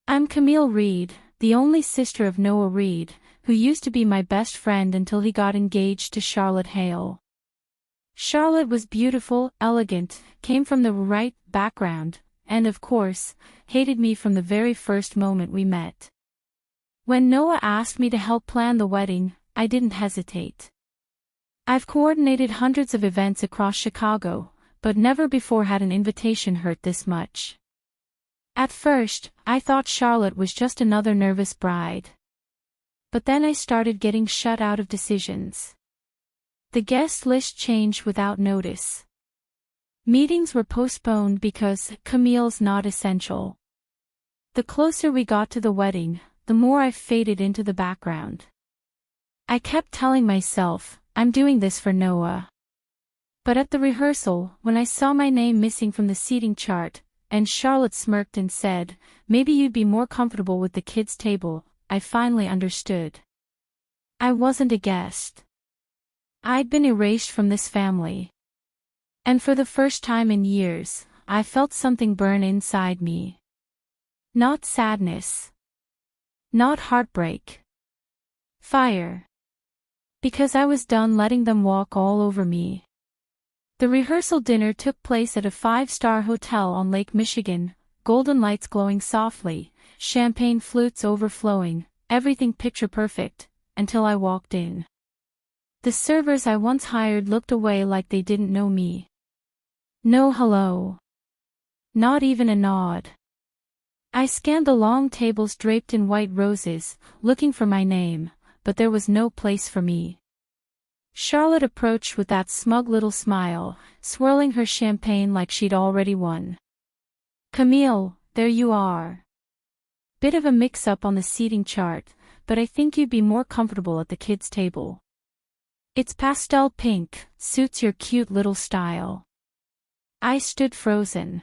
I'm Camille Reed, the only sister of Noah Reed, who used to be my best friend until he got engaged to Charlotte Hale. Charlotte was beautiful, elegant, came from the right background, and of course, hated me from the very first moment we met. When Noah asked me to help plan the wedding, I didn't hesitate. I've coordinated hundreds of events across Chicago, but never before had an invitation hurt this much. At first, I thought Charlotte was just another nervous bride. But then I started getting shut out of decisions. The guest list changed without notice. Meetings were postponed because Camille's not essential. The closer we got to the wedding, the more I faded into the background. I kept telling myself, I'm doing this for Noah. But at the rehearsal, when I saw my name missing from the seating chart, and Charlotte smirked and said, maybe you'd be more comfortable with the kids' table, I finally understood. I wasn't a guest. I'd been erased from this family. And for the first time in years, I felt something burn inside me. Not sadness. Not heartbreak. Fire. Because I was done letting them walk all over me. The rehearsal dinner took place at a 5-star hotel on Lake Michigan, golden lights glowing softly, champagne flutes overflowing, everything picture perfect, until I walked in. The servers I once hired looked away like they didn't know me. No hello. Not even a nod. I scanned the long tables draped in white roses, looking for my name, but there was no place for me. Charlotte approached with that smug little smile, swirling her champagne like she'd already won. Camille, there you are. Bit of a mix-up on the seating chart, but I think you'd be more comfortable at the kids' table. It's pastel pink, suits your cute little style. I stood frozen.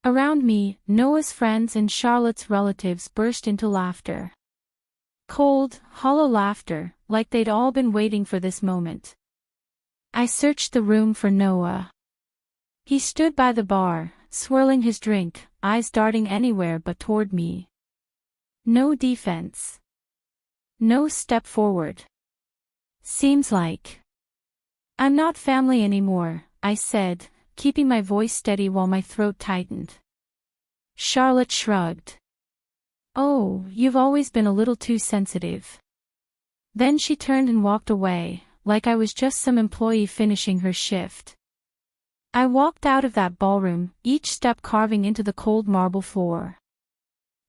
Around me, Noah's friends and Charlotte's relatives burst into laughter. Cold, hollow laughter, like they'd all been waiting for this moment. I searched the room for Noah. He stood by the bar, swirling his drink, eyes darting anywhere but toward me. No defense. No step forward. Seems like I'm not family anymore, I said, keeping my voice steady while my throat tightened. Charlotte shrugged. Oh, you've always been a little too sensitive. Then she turned and walked away, like I was just some employee finishing her shift. I walked out of that ballroom, each step carving into the cold marble floor.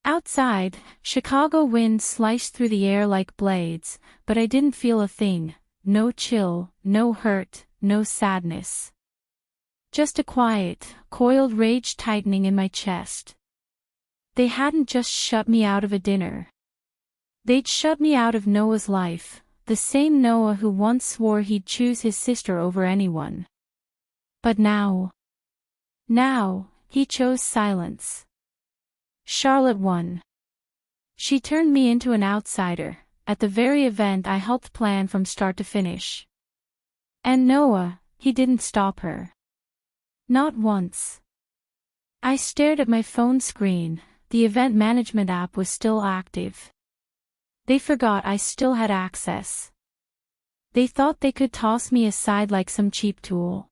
Outside, Chicago wind sliced through the air like blades, but I didn't feel a thing, no chill, no hurt, no sadness. Just a quiet, coiled rage tightening in my chest. They hadn't just shut me out of a dinner. They'd shut me out of Noah's life, the same Noah who once swore he'd choose his sister over anyone. But now, he chose silence. Charlotte won. She turned me into an outsider, at the very event I helped plan from start to finish. And Noah, he didn't stop her. Not once. I stared at my phone screen, the event management app was still active. They forgot I still had access. They thought they could toss me aside like some cheap tool.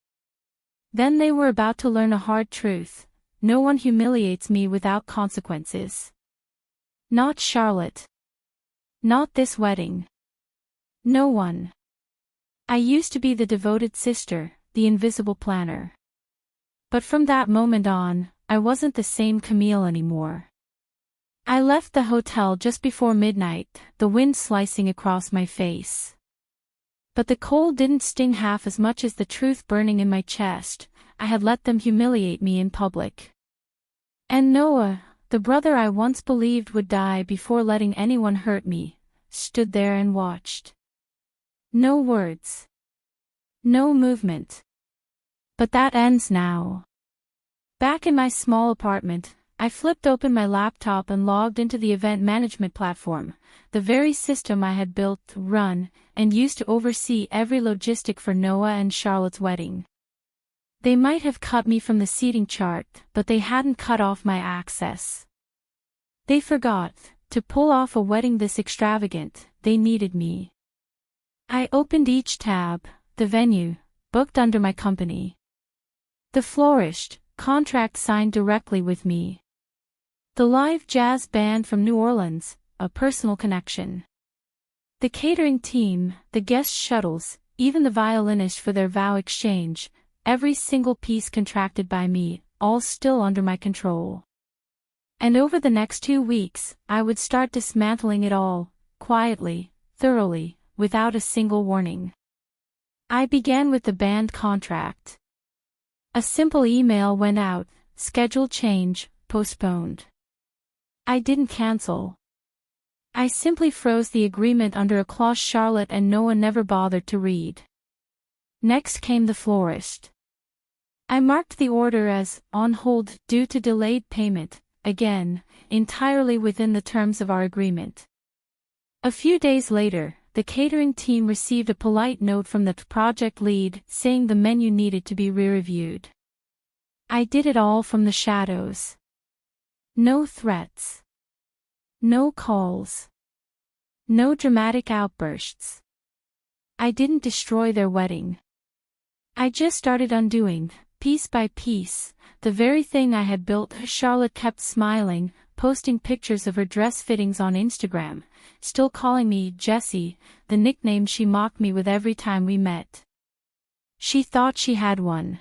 Then they were about to learn a hard truth: no one humiliates me without consequences. Not Charlotte. Not this wedding. No one. I used to be the devoted sister, the invisible planner. But from that moment on, I wasn't the same Camille anymore. I left the hotel just before midnight, the wind slicing across my face. But the cold didn't sting half as much as the truth burning in my chest. I had let them humiliate me in public. And Noah, the brother I once believed would die before letting anyone hurt me, stood there and watched. No words. No movement. But that ends now. Back in my small apartment, I flipped open my laptop and logged into the event management platform, the very system I had built, run, and used to oversee every logistic for Noah and Charlotte's wedding. They might have cut me from the seating chart, but they hadn't cut off my access. They forgot, to pull off a wedding this extravagant, they needed me. I opened each tab, the venue, booked under my company. The florist, contract signed directly with me. The live jazz band from New Orleans, a personal connection. The catering team, the guest shuttles, even the violinist for their vow exchange, every single piece contracted by me, all still under my control. And over the next 2 weeks, I would start dismantling it all, quietly, thoroughly, without a single warning. I began with the band contract. A simple email went out, schedule change, postponed. I didn't cancel. I simply froze the agreement under a clause Charlotte and Noah never bothered to read. Next came the florist. I marked the order as on hold due to delayed payment, again, entirely within the terms of our agreement. A few days later, the catering team received a polite note from the project lead saying the menu needed to be re-reviewed. I did it all from the shadows. No threats. No calls. No dramatic outbursts. I didn't destroy their wedding. I just started undoing, piece by piece, the very thing I had built. Charlotte kept smiling, posting pictures of her dress fittings on Instagram, still calling me Jessie, the nickname she mocked me with every time we met. She thought she had one.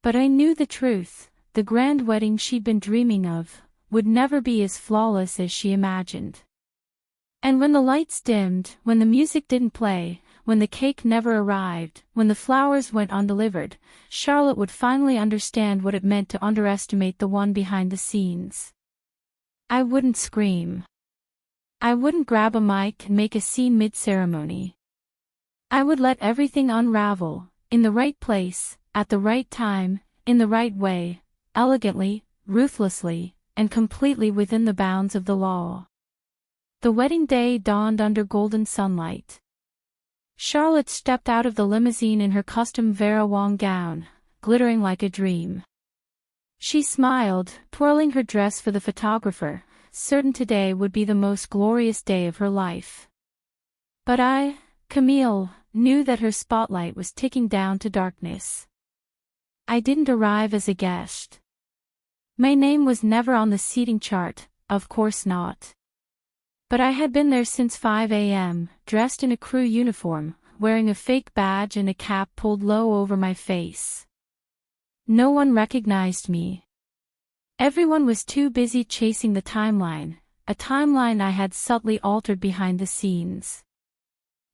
But I knew the truth, the grand wedding she'd been dreaming of would never be as flawless as she imagined. And when the lights dimmed, when the music didn't play, when the cake never arrived, when the flowers went undelivered, Charlotte would finally understand what it meant to underestimate the one behind the scenes. I wouldn't scream. I wouldn't grab a mic and make a scene mid-ceremony. I would let everything unravel, in the right place, at the right time, in the right way, elegantly, ruthlessly, and completely within the bounds of the law. The wedding day dawned under golden sunlight. Charlotte stepped out of the limousine in her custom Vera Wang gown, glittering like a dream. She smiled, twirling her dress for the photographer, certain today would be the most glorious day of her life. But I, Camille, knew that her spotlight was ticking down to darkness. I didn't arrive as a guest. My name was never on the seating chart, of course not. But I had been there since 5 a.m., dressed in a crew uniform, wearing a fake badge and a cap pulled low over my face. No one recognized me. Everyone was too busy chasing the timeline, a timeline I had subtly altered behind the scenes.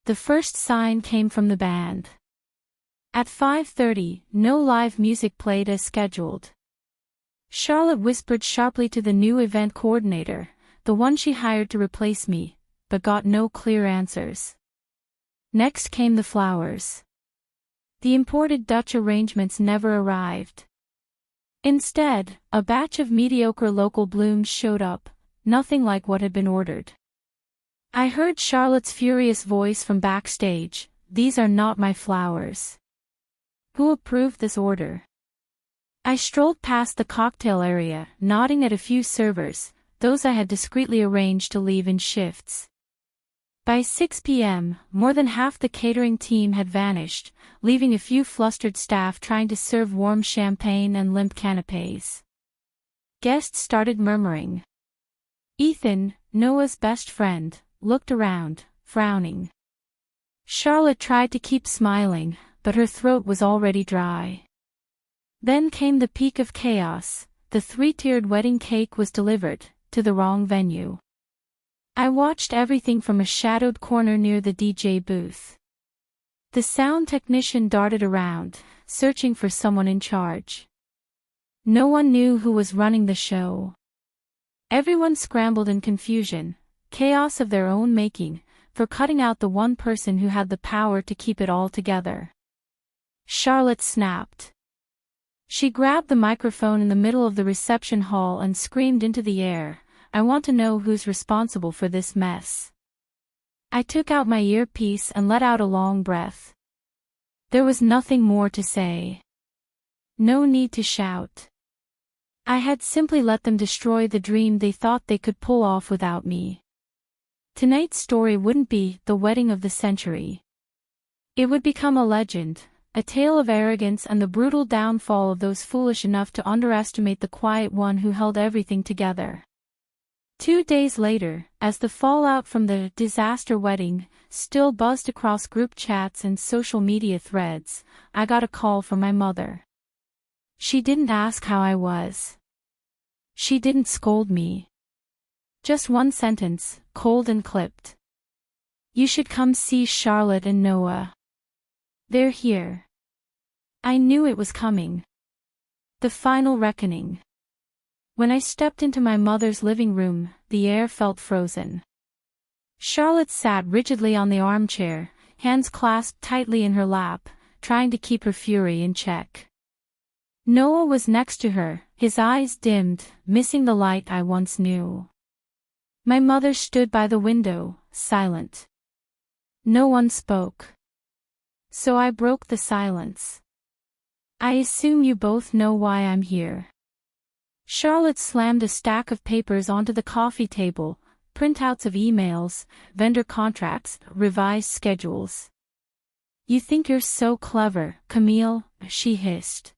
The first sign came from the band. At 5:30, no live music played as scheduled. Charlotte whispered sharply to the new event coordinator, the one she hired to replace me, but got no clear answers. Next came the flowers. The imported Dutch arrangements never arrived. Instead, a batch of mediocre local blooms showed up, nothing like what had been ordered. I heard Charlotte's furious voice from backstage, "These are not my flowers. Who approved this order?" I strolled past the cocktail area, nodding at a few servers, those I had discreetly arranged to leave in shifts. By 6 p.m., more than half the catering team had vanished, leaving a few flustered staff trying to serve warm champagne and limp canapés. Guests started murmuring. Ethan, Noah's best friend, looked around, frowning. Charlotte tried to keep smiling, but her throat was already dry. Then came the peak of chaos. The 3-tiered wedding cake was delivered, to the wrong venue. I watched everything from a shadowed corner near the DJ booth. The sound technician darted around, searching for someone in charge. No one knew who was running the show. Everyone scrambled in confusion, chaos of their own making, for cutting out the one person who had the power to keep it all together. Charlotte snapped. She grabbed the microphone in the middle of the reception hall and screamed into the air, "I want to know who's responsible for this mess." I took out my earpiece and let out a long breath. There was nothing more to say. No need to shout. I had simply let them destroy the dream they thought they could pull off without me. Tonight's story wouldn't be the wedding of the century. It would become a legend, a tale of arrogance and the brutal downfall of those foolish enough to underestimate the quiet one who held everything together. 2 days later, as the fallout from the disaster wedding still buzzed across group chats and social media threads, I got a call from my mother. She didn't ask how I was. She didn't scold me. Just one sentence, cold and clipped. "You should come see Charlotte and Noah. They're here." I knew it was coming. The final reckoning. When I stepped into my mother's living room, the air felt frozen. Charlotte sat rigidly on the armchair, hands clasped tightly in her lap, trying to keep her fury in check. Noah was next to her, his eyes dimmed, missing the light I once knew. My mother stood by the window, silent. No one spoke. So I broke the silence. "I assume you both know why I'm here." Charlotte slammed a stack of papers onto the coffee table, printouts of emails, vendor contracts, revised schedules. "You think you're so clever, Camille," she hissed.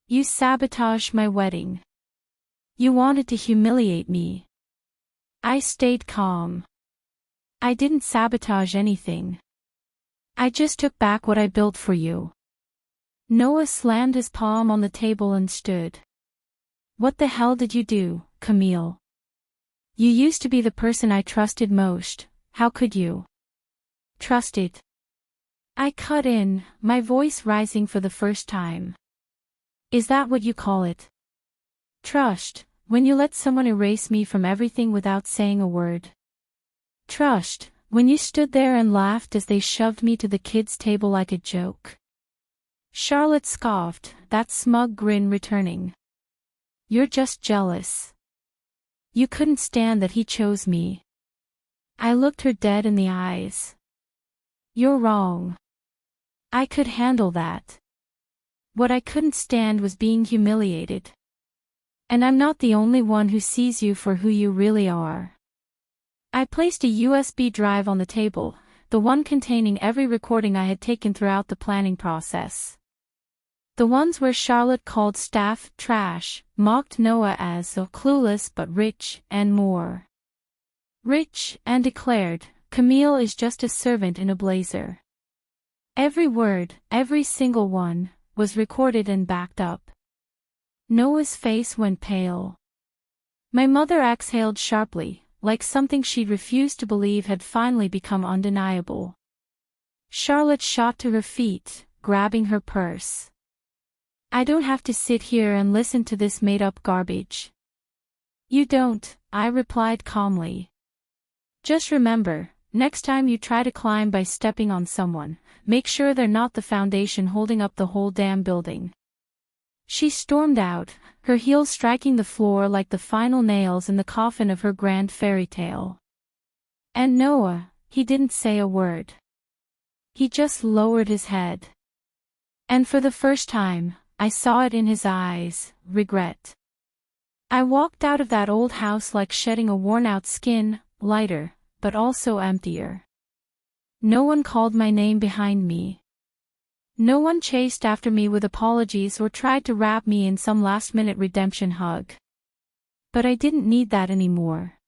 "You sabotaged my wedding. You wanted to humiliate me." I stayed calm. "I didn't sabotage anything. I just took back what I built for you." Noah slammed his palm on the table and stood. "What the hell did you do, Camille? You used to be the person I trusted most. How could you?" "Trusted?" I cut in, my voice rising for the first time. "Is that what you call it? Trust, when you let someone erase me from everything without saying a word? Trust, when you stood there and laughed as they shoved me to the kids' table like a joke?" Charlotte scoffed, that smug grin returning. "You're just jealous. You couldn't stand that he chose me." I looked her dead in the eyes. "You're wrong. I could handle that. What I couldn't stand was being humiliated. And I'm not the only one who sees you for who you really are." I placed a USB drive on the table, the one containing every recording I had taken throughout the planning process. The ones where Charlotte called staff trash, mocked Noah as so clueless but rich, and more. Rich, and declared, "Camille is just a servant in a blazer." Every word, every single one, was recorded and backed up. Noah's face went pale. My mother exhaled sharply, like something she'd refused to believe had finally become undeniable. Charlotte shot to her feet, grabbing her purse. "I don't have to sit here and listen to this made-up garbage." "You don't," I replied calmly. "Just remember, next time you try to climb by stepping on someone, make sure they're not the foundation holding up the whole damn building." She stormed out, her heels striking the floor like the final nails in the coffin of her grand fairy tale. And Noah, he didn't say a word. He just lowered his head. And for the first time, I saw it in his eyes, regret. I walked out of that old house like shedding a worn-out skin, lighter, but also emptier. No one called my name behind me. No one chased after me with apologies or tried to wrap me in some last-minute redemption hug. But I didn't need that anymore.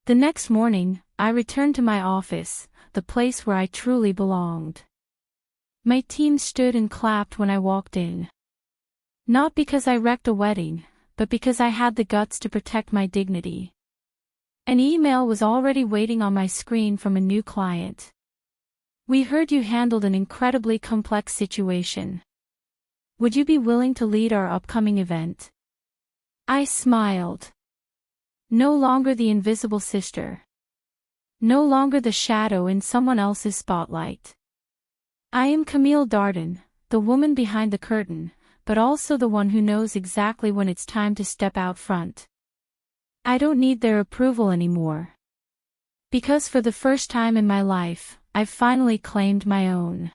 The next morning, I returned to my office, the place where I truly belonged. My team stood and clapped when I walked in. Not because I wrecked a wedding, but because I had the guts to protect my dignity. An email was already waiting on my screen from a new client. "We heard you handled an incredibly complex situation. Would you be willing to lead our upcoming event?" I smiled. No longer the invisible sister. No longer the shadow in someone else's spotlight. I am Camille Darden, the woman behind the curtain, but also the one who knows exactly when it's time to step out front. I don't need their approval anymore. Because for the first time in my life, I've finally claimed my own.